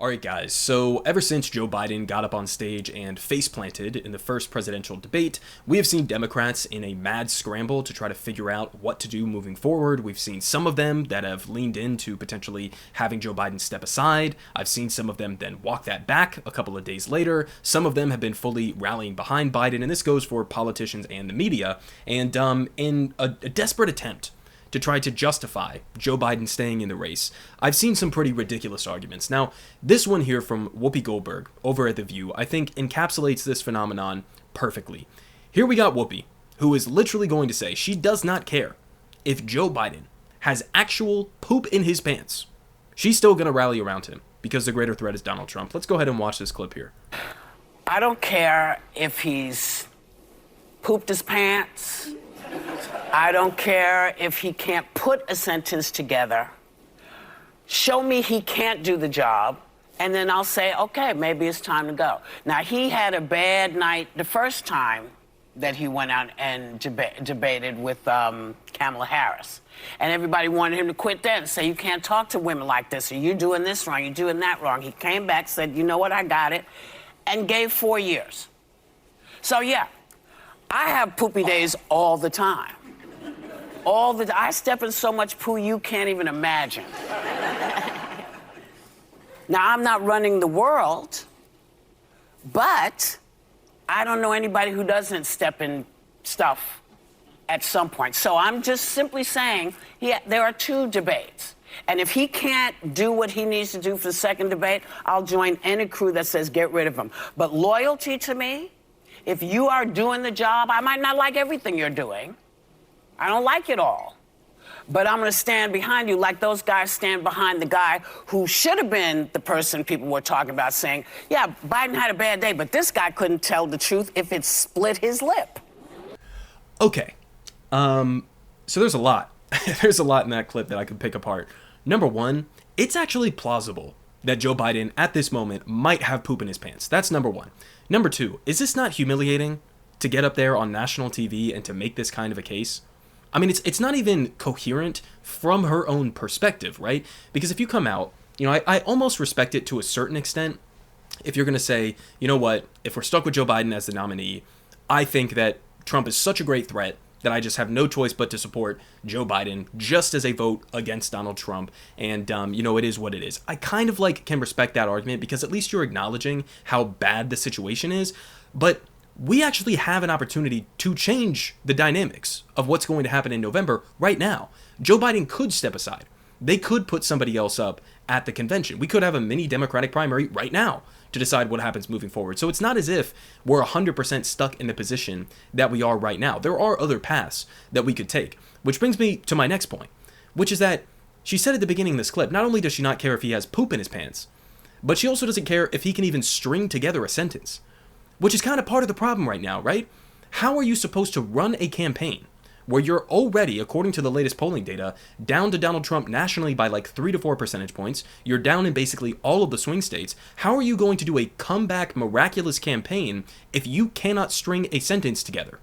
All right, guys, so ever since Joe Biden got up on stage and face planted in the first presidential debate, we have seen Democrats in a mad scramble to try to figure out what to do moving forward. We've seen some of them that have leaned into potentially having Joe Biden step aside. I've seen some of them then walk that back a couple of days later. Some of them have been fully rallying behind Biden, and this goes for politicians and the media. And in a desperate attempt to try to justify Joe Biden staying in the race, I've seen some pretty ridiculous arguments. Now, this one here from Whoopi Goldberg over at The View, I think encapsulates this phenomenon perfectly. Here we got Whoopi, who is literally going to say she does not care if Joe Biden has actual poop in his pants. She's still going to rally around him because the greater threat is Donald Trump. Let's go ahead and watch this clip here. I don't care if he's pooped his pants. I don't care if he can't put a sentence together. Show me he can't do the job, and then I'll say, okay, maybe it's time to go. Now, he had a bad night the first time that he went out and debated with Kamala Harris. And everybody wanted him to quit then and say, you can't talk to women like this, or you're doing this wrong, you're doing that wrong. He came back, said, you know what, I got it, and gave 4 years. So, yeah, I have poopy days all the time. I step in so much poo you can't even imagine. Now, I'm not running the world, but I don't know anybody who doesn't step in stuff at some point. So I'm just simply saying, yeah, there are 2 debates. And if he can't do what he needs to do for the second debate, I'll join any crew that says get rid of him. But loyalty to me, if you are doing the job, I might not like everything you're doing. I don't like it all. But I'm going to stand behind you like those guys stand behind the guy who should have been the person people were talking about saying, yeah, Biden had a bad day, but this guy couldn't tell the truth if it split his lip. Okay. So there's a lot. There's a lot in that clip that I could pick apart. Number one, it's actually plausible that Joe Biden at this moment might have poop in his pants. That's number one. Number two, is this not humiliating to get up there on national TV and to make this kind of a case? I mean, it's not even coherent from her own perspective, right? Because if you come out, I almost respect it to a certain extent. If you're going to say, you know what, if we're stuck with Joe Biden as the nominee, I think that Trump is such a great threat that I just have no choice but to support Joe Biden just as a vote against Donald Trump. And, it is what it is. I kind of can respect that argument because at least you're acknowledging how bad the situation is. But we actually have an opportunity to change the dynamics of what's going to happen in November right now. Joe Biden could step aside. They could put somebody else up at the convention. We could have a mini Democratic primary right now to decide what happens moving forward. So it's not as if we're 100% stuck in the position that we are right now. There are other paths that we could take, which brings me to my next point, which is that she said at the beginning of this clip, not only does she not care if he has poop in his pants, but she also doesn't care if he can even string together a sentence. Which is kind of part of the problem right now, right? How are you supposed to run a campaign where you're already, according to the latest polling data, down to Donald Trump nationally by 3 to 4 percentage points? You're down in basically all of the swing states. How are you going to do a comeback miraculous campaign if you cannot string a sentence together?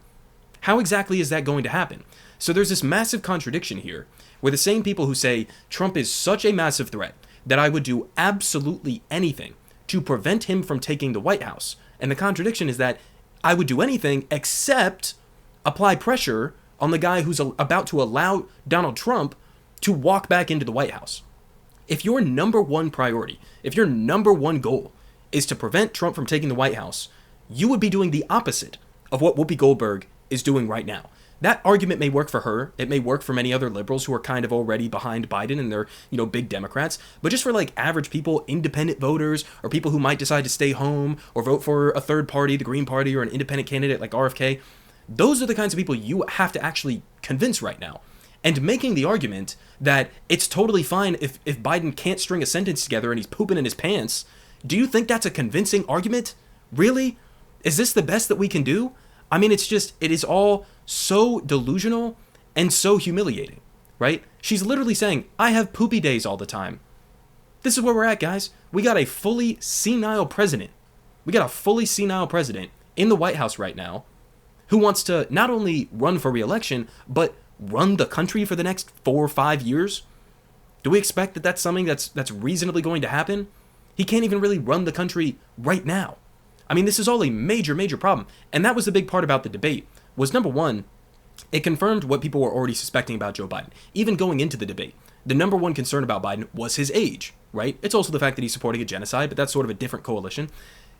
How exactly is that going to happen? So there's this massive contradiction here where the same people who say Trump is such a massive threat that I would do absolutely anything to prevent him from taking the White House. And the contradiction is that I would do anything except apply pressure on the guy who's about to allow Donald Trump to walk back into the White House. If your number one priority, if your number one goal is to prevent Trump from taking the White House, you would be doing the opposite of what Whoopi Goldberg is doing right now. That argument may work for her. It may work for many other liberals who are kind of already behind Biden and they're, big Democrats. But just for average people, independent voters, or people who might decide to stay home or vote for a third party, the Green Party, or an independent candidate like RFK, those are the kinds of people you have to actually convince right now. And making the argument that it's totally fine if Biden can't string a sentence together and he's pooping in his pants, do you think that's a convincing argument? Really? Is this the best that we can do? I mean, it is all so delusional and so humiliating, right? She's literally saying, I have poopy days all the time. This is where we're at, guys. We got a fully senile president. We got a fully senile president in the White House right now who wants to not only run for re-election, but run the country for the next 4 or 5 years. Do we expect that that's something that's reasonably going to happen? He can't even really run the country right now. I mean, this is all a major, major problem. And that was the big part about the debate, was number one, it confirmed what people were already suspecting about Joe Biden. Even going into the debate, the number one concern about Biden was his age, right? It's also the fact that he's supporting a genocide, but that's sort of a different coalition.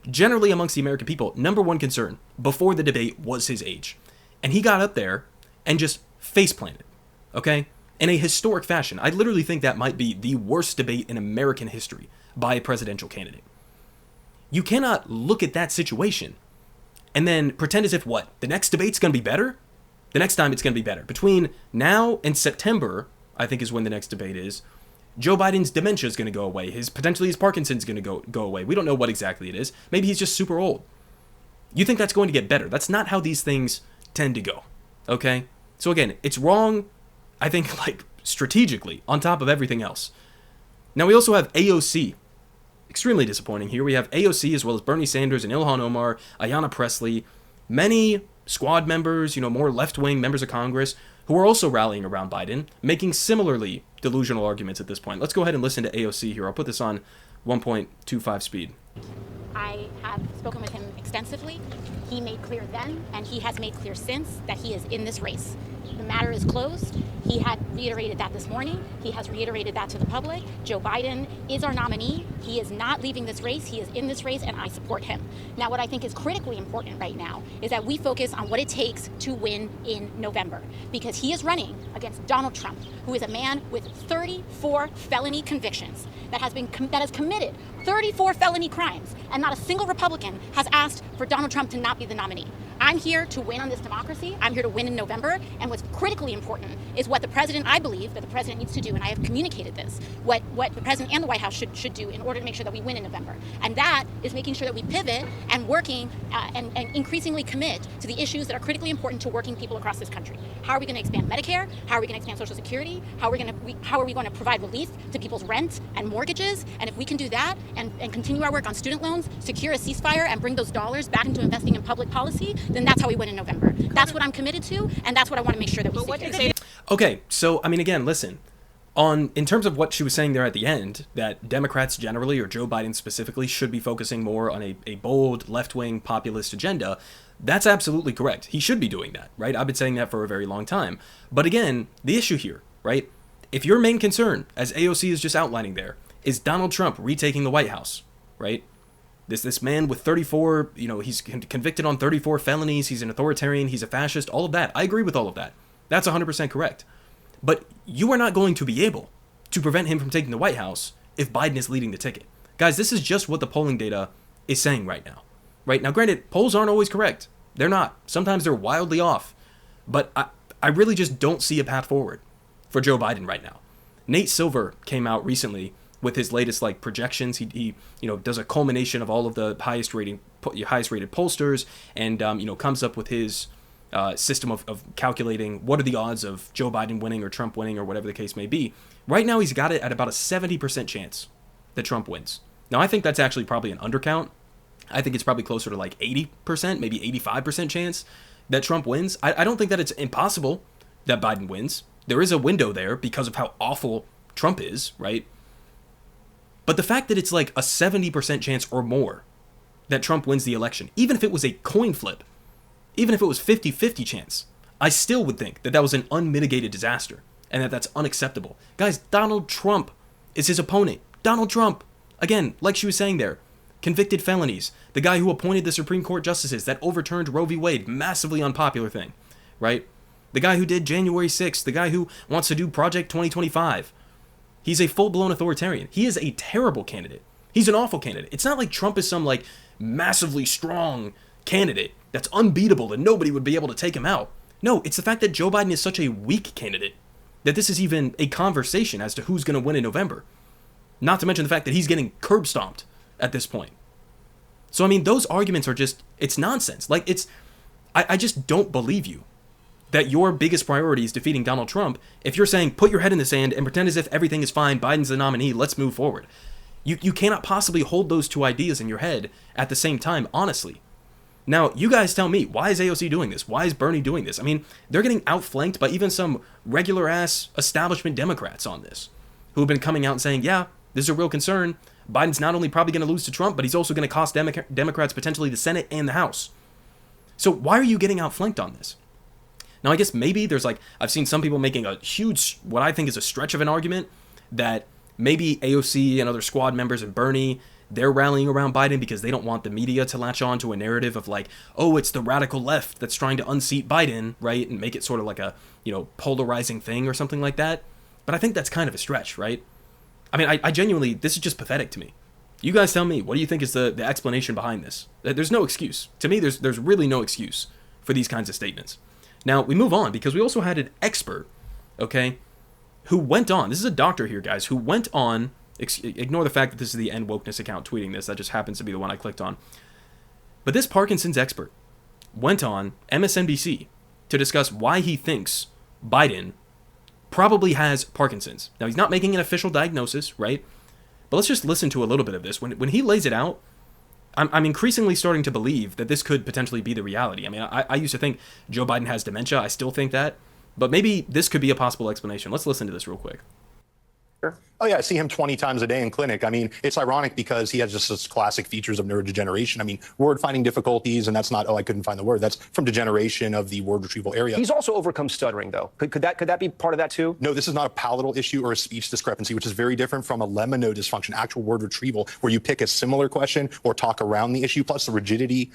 Generally, amongst the American people, number one concern before the debate was his age. And he got up there and just face planted, okay? In a historic fashion. I literally think that might be the worst debate in American history by a presidential candidate. You cannot look at that situation and then pretend as if, what, the next debate's going to be better? The next time it's going to be better. Between now and September, I think is when the next debate is, Joe Biden's dementia is going to go away. Potentially his Parkinson's going to go away. We don't know what exactly it is. Maybe he's just super old. You think that's going to get better. That's not how these things tend to go, okay? So again, it's wrong, I think, like, strategically, on top of everything else. Now, we also have AOC. Extremely disappointing here. We have AOC as well as Bernie Sanders and Ilhan Omar, Ayanna Pressley, many squad members, more left-wing members of Congress who are also rallying around Biden, making similarly delusional arguments at this point. Let's go ahead and listen to AOC here. I'll put this on 1.25 speed. I have spoken with him extensively. He made clear then, and he has made clear since, that he is in this race. The matter is closed. He had reiterated that this morning. He has reiterated that to the public. Joe Biden is our nominee. He is not leaving this race. He is in this race, and I support him. Now, what I think is critically important right now is that we focus on what it takes to win in November, because he is running against Donald Trump, who is a man with 34 felony convictions that has committed 34 felony crimes, and not a single Republican has asked for Donald Trump to not be the nominee. I'm here to win on this democracy. I'm here to win in November. And what's critically important is what I believe that the president needs to do, and I have communicated this, what the president and the White House should do in order to make sure that we win in November. And that is making sure that we pivot and working and increasingly commit to the issues that are critically important to working people across this country. How are we going to expand Medicare? How are we going to expand Social Security? How are we going to provide relief to people's rent and mortgages? And if we can do that and continue our work on student loans, secure a ceasefire, and bring those dollars back into investing in public policy, then that's how we win in November. That's what I'm committed to, and that's what I want to make sure that we secure. Okay, so, I mean, again, listen. In terms of what she was saying there at the end, that Democrats generally, or Joe Biden specifically, should be focusing more on a bold, left-wing, populist agenda, that's absolutely correct. He should be doing that, right? I've been saying that for a very long time. But again, the issue here, right? If your main concern, as AOC is just outlining there, is Donald Trump retaking the White House, right? This man with 34, he's convicted on 34 felonies, he's an authoritarian, he's a fascist, all of that. I agree with all of that. That's 100% correct. But you are not going to be able to prevent him from taking the White House if Biden is leading the ticket. Guys, this is just what the polling data is saying right now. Right now, granted, polls aren't always correct. They're not. Sometimes they're wildly off. But I really just don't see a path forward for Joe Biden right now. Nate Silver came out recently with his latest projections. He does a culmination of all of the highest rated pollsters, and comes up with his system of calculating what are the odds of Joe Biden winning or Trump winning or whatever the case may be. Right now he's got it at about a 70% chance that Trump wins. Now I think that's actually probably an undercount. I think it's probably closer to 80%, maybe 85% chance that Trump wins. I don't think that it's impossible that Biden wins. There is a window there because of how awful Trump is, right? But the fact that it's a 70% chance or more that Trump wins the election, even if it was a coin flip, even if it was 50-50 chance, I still would think that was an unmitigated disaster and that's unacceptable. Guys, Donald Trump is his opponent. Donald Trump, again, like she was saying there, convicted felonies, the guy who appointed the Supreme Court justices that overturned Roe v. Wade, massively unpopular thing, right? The guy who did January 6th, the guy who wants to do Project 2025. He's a full-blown authoritarian. He is a terrible candidate. He's an awful candidate. It's not like Trump is some massively strong candidate that's unbeatable and nobody would be able to take him out. No, it's the fact that Joe Biden is such a weak candidate that this is even a conversation as to who's going to win in November. Not to mention the fact that he's getting curb stomped at this point. So, I mean, those arguments are it's nonsense. I just don't believe you that your biggest priority is defeating Donald Trump if you're saying, put your head in the sand and pretend as if everything is fine, Biden's the nominee, let's move forward. You cannot possibly hold those two ideas in your head at the same time, honestly. Now, you guys tell me, why is AOC doing this? Why is Bernie doing this? I mean, they're getting outflanked by even some regular-ass establishment Democrats on this, who have been coming out and saying, yeah, this is a real concern. Biden's not only probably going to lose to Trump, but he's also going to cost Democrats potentially the Senate and the House. So why are you getting outflanked on this? Now, I guess maybe there's like, I've seen some people making a huge, what I think is a stretch of an argument that maybe AOC and other squad members and Bernie, they're rallying around Biden because they don't want the media to latch on to a narrative of like, oh, it's the radical left that's trying to unseat Biden, right? And make it sort of like a, polarizing thing or something like that. But I think that's kind of a stretch, right? I mean, I genuinely, this is just pathetic to me. You guys tell me, what do you think is the explanation behind this? There's no excuse. To me, there's really no excuse for these kinds of statements. Now, we move on because we also had an expert, okay, who went on, this is a doctor here, guys, who went on, ignore the fact that this is the End Wokeness account tweeting this, that just happens to be the one I clicked on. But this Parkinson's expert went on MSNBC to discuss why he thinks Biden probably has Parkinson's. Now, he's not making an official diagnosis, right? But let's just listen to a little bit of this. When he lays it out, I'm increasingly starting to believe that this could potentially be the reality. I mean, I used to think Joe Biden has dementia. I still think that. But maybe this could be a possible explanation. Let's listen to this real quick. Oh, yeah, I see him 20 times a day in clinic. I mean, it's ironic because he has just such classic features of neurodegeneration. I mean, word finding difficulties, and that's not, I couldn't find the word. That's from degeneration of the word retrieval area. He's also overcome stuttering, though. Could that be part of that, too? No, this is not a palatal issue or a speech discrepancy, which is very different from a lemino dysfunction, actual word retrieval, where you pick a similar question or talk around the issue, plus the rigidity,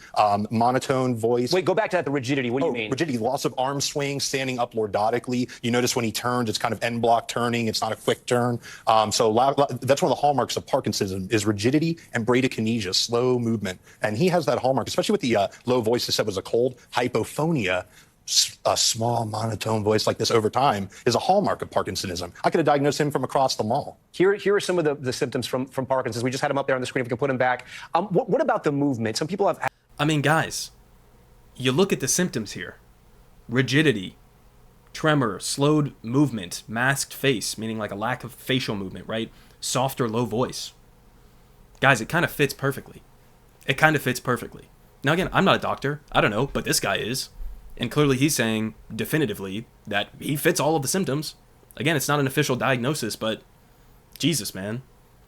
monotone voice. Wait, go back to that, the rigidity. What do you mean? Rigidity, loss of arm swing, standing up lordotically. You notice when he turns, it's kind of en bloc turning. It's not a quick turn. That's one of the hallmarks of Parkinsonism is rigidity and bradykinesia, slow movement. And he has that hallmark, especially with the low voice that said was a cold, hypophonia. A small monotone voice like this over time is a hallmark of Parkinsonism. I could have diagnosed him from across the mall. Here are some of the symptoms from Parkinson's. We just had him up there on the screen. If we can put him back. What about the movement? Some people have... I mean, guys, you look at the symptoms here. Rigidity, tremor, slowed movement, masked face, meaning like a lack of facial movement, right? Soft or low voice. Guys, it kind of fits perfectly. It kind of fits perfectly. Now, again, I'm not a doctor. I don't know, but this guy is. And clearly he's saying definitively that he fits all of the symptoms. Again, it's not an official diagnosis, but Jesus, man.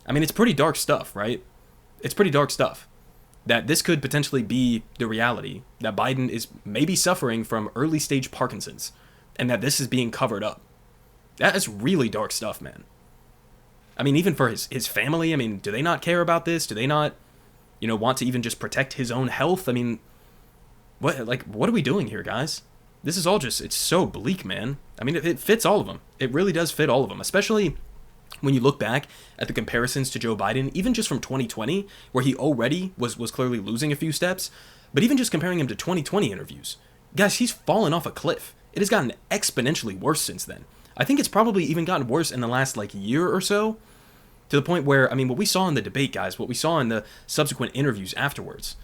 I mean, it's pretty dark stuff, right? It's pretty dark stuff. That this could potentially be the reality. That Biden is maybe suffering from early stage Parkinson's. And that this is being covered up. That is really dark stuff, man. I mean, even for his family, I mean, do they not care about this? Do they not, want to even just protect his own health? I mean, what are we doing here, guys? This is all just, it's so bleak, man. I mean, it fits all of them. It really does fit all of them, especially when you look back at the comparisons to Joe Biden, even just from 2020, where he already was clearly losing a few steps, but even just comparing him to 2020 interviews. Guys, he's fallen off a cliff. It has gotten exponentially worse since then. I think it's probably even gotten worse in the last year or so, to the point where, I mean, what we saw in the debate, guys, what we saw in the subsequent interviews afterwards,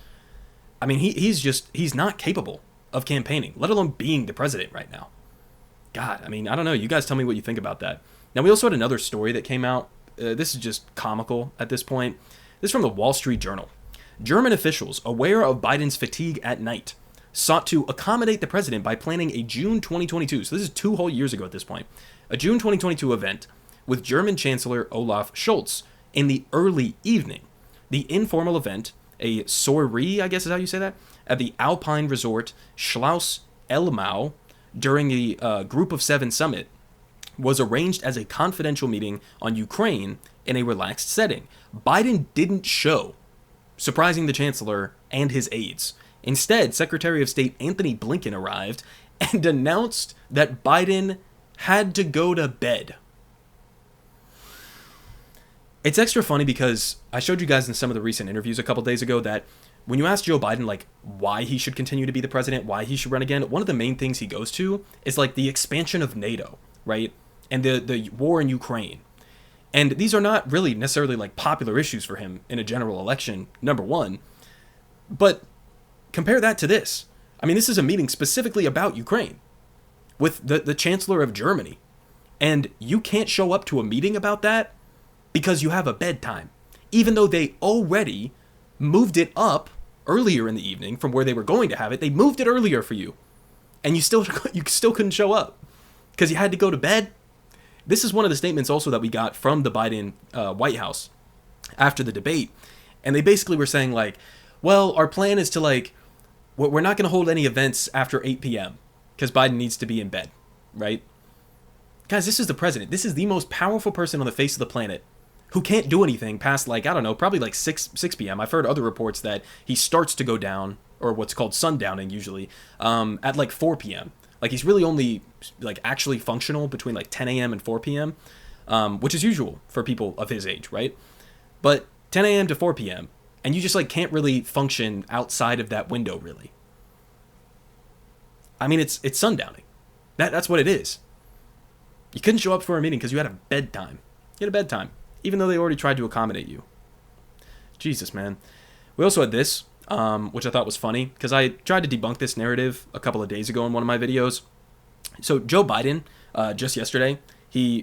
I mean, he's not capable of campaigning, let alone being the president right now. God, I mean, I don't know. You guys tell me what you think about that. Now, we also had another story that came out. This is just comical at this point. This is from the Wall Street Journal. German officials, aware of Biden's fatigue at night, sought to accommodate the president by planning a June 2022, so this is 2 whole years ago at this point, a June 2022 event with German Chancellor Olaf Scholz in the early evening. The informal event, a soiree, I guess is how you say that, at the Alpine resort Schloss Elmau during the Group of Seven summit, was arranged as a confidential meeting on Ukraine in a relaxed setting. Biden didn't show, surprising the chancellor and his aides. Instead, Secretary of State Anthony Blinken arrived and announced that Biden had to go to bed. It's extra funny because I showed you guys in some of the recent interviews a couple days ago that when you ask Joe Biden, why he should continue to be the president, why he should run again, one of the main things he goes to is, the expansion of NATO, right? And the war in Ukraine. And these are not really necessarily, popular issues for him in a general election, number one. But compare that to this. I mean, this is a meeting specifically about Ukraine with the Chancellor of Germany. And you can't show up to a meeting about that because you have a bedtime. Even though they already moved it up earlier in the evening from where they were going to have it. They moved it earlier for you. And you still couldn't show up because you had to go to bed. This is one of the statements also that we got from the Biden White House. after the debate. And they basically were saying like, well, our plan is to like, we're not going to hold any events after 8 p.m. because Biden needs to be in bed, right? Guys, this is the president. This is the most powerful person on the face of the planet who can't do anything past like, I don't know, probably like 6 p.m. I've heard other reports that he starts to go down, or what's called sundowning usually, at like 4 p.m. Like he's really only like actually functional between like 10 a.m. and 4 p.m., which is usual for people of his age, right? But 10 a.m. to 4 p.m., and you just like can't really function outside of that window, really. I mean, it's sundowning. That's what it is. You couldn't show up for a meeting because you had a bedtime. You had a bedtime, even though they already tried to accommodate you. Jesus, man. We also had this, which I thought was funny, because I tried to debunk this narrative a couple of days ago in one of my videos. So Joe Biden, just yesterday,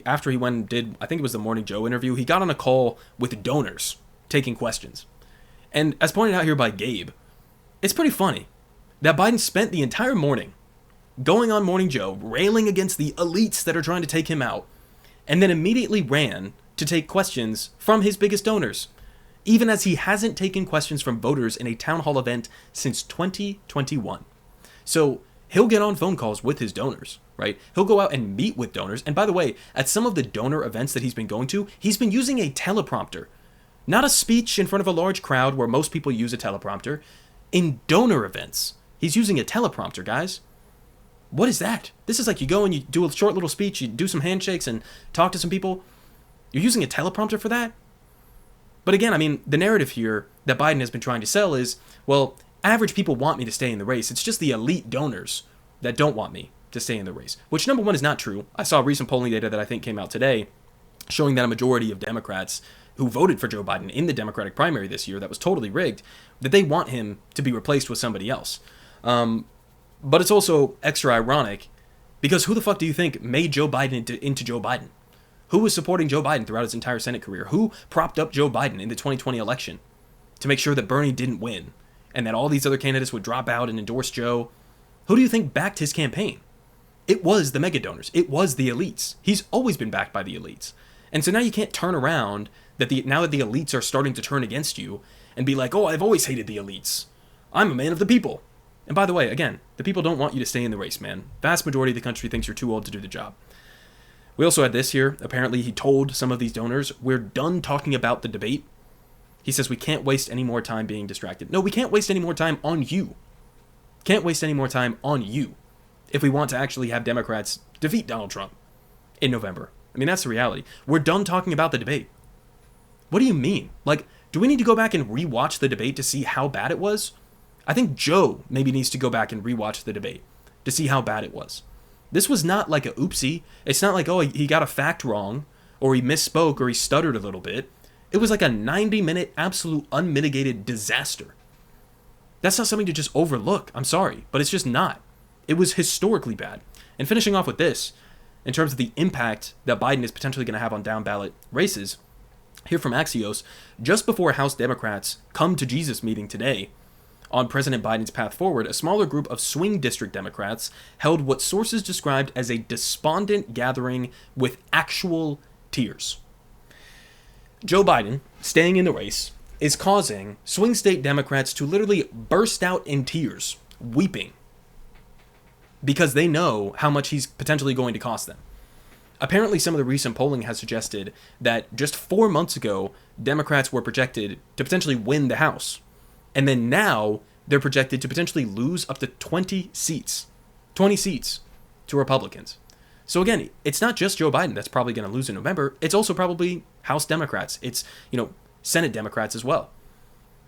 after he went and did, I think it was the Morning Joe interview, he got on a call with donors taking questions. And as pointed out here by Gabe, it's pretty funny that Biden spent the entire morning going on Morning Joe, railing against the elites that are trying to take him out, and then immediately ran to take questions from his biggest donors, even as he hasn't taken questions from voters in a town hall event since 2021. So he'll get on phone calls with his donors, right? He'll go out and meet with donors. And by the way, at some of the donor events that he's been going to, he's been using a teleprompter. Not a speech in front of a large crowd where most people use a teleprompter. In donor events, he's using a teleprompter, guys. What is that? This is like you go and you do a short little speech, you do some handshakes and talk to some people. You're using a teleprompter for that? But again, I mean, the narrative here that Biden has been trying to sell is, well, average people want me to stay in the race. It's just the elite donors that don't want me to stay in the race. Which, number one, is not true. I saw recent polling data that I think came out today showing that a majority of Democrats who voted for Joe Biden in the Democratic primary this year that was totally rigged, that they want him to be replaced with somebody else. But it's also extra ironic because who the fuck do you think made Joe Biden into Joe Biden? Who was supporting Joe Biden throughout his entire Senate career? Who propped up Joe Biden in the 2020 election to make sure that Bernie didn't win and that all these other candidates would drop out and endorse Joe? Who do you think backed his campaign? It was the mega donors. It was the elites. He's always been backed by the elites. And so now you can't turn around now that the elites are starting to turn against you and be like, oh, I've always hated the elites. I'm a man of the people. And by the way, again, the people don't want you to stay in the race, man. Vast majority of the country thinks you're too old to do the job. We also had this here. Apparently, he told some of these donors, we're done talking about the debate. He says we can't waste any more time being distracted. No, we can't waste any more time on you. Can't waste any more time on you if we want to actually have Democrats defeat Donald Trump in November. I mean, that's the reality. We're done talking about the debate. What do you mean? Like, do we need to go back and rewatch the debate to see how bad it was? I think Joe maybe needs to go back and rewatch the debate to see how bad it was. This was not like a oopsie. It's not like, oh, he got a fact wrong, or he misspoke, or he stuttered a little bit. It was like a 90-minute absolute unmitigated disaster. That's not something to just overlook. I'm sorry, but it's just not. It was historically bad. And finishing off with this, in terms of the impact that Biden is potentially going to have on down-ballot races, here from Axios, just before House Democrats' Come to Jesus meeting today on President Biden's path forward, a smaller group of swing district Democrats held what sources described as a despondent gathering with actual tears. Joe Biden, staying in the race, is causing swing state Democrats to literally burst out in tears, weeping, because they know how much he's potentially going to cost them. Apparently, some of the recent polling has suggested that just 4 months ago, Democrats were projected to potentially win the House. And then now, they're projected to potentially lose up to 20 seats. 20 seats to Republicans. So again, it's not just Joe Biden that's probably going to lose in November. It's also probably House Democrats. It's, Senate Democrats as well.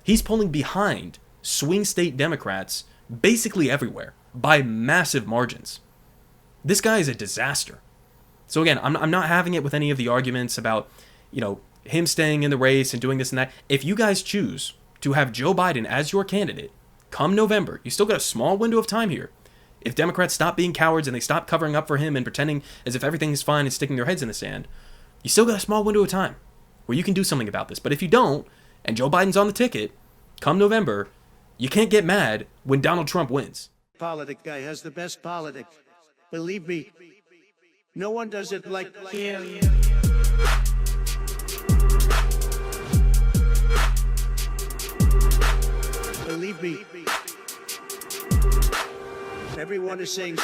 He's pulling behind swing state Democrats basically everywhere by massive margins. This guy is a disaster. So again, I'm not having it with any of the arguments about, him staying in the race and doing this and that. If you guys choose to have Joe Biden as your candidate come November, you still got a small window of time here. If Democrats stop being cowards and they stop covering up for him and pretending as if everything is fine and sticking their heads in the sand, you still got a small window of time where you can do something about this. But if you don't, and Joe Biden's on the ticket, come November, you can't get mad when Donald Trump wins. Politic guy has the best politics. Believe me, no one does it like him. Believe me. Everyone is saying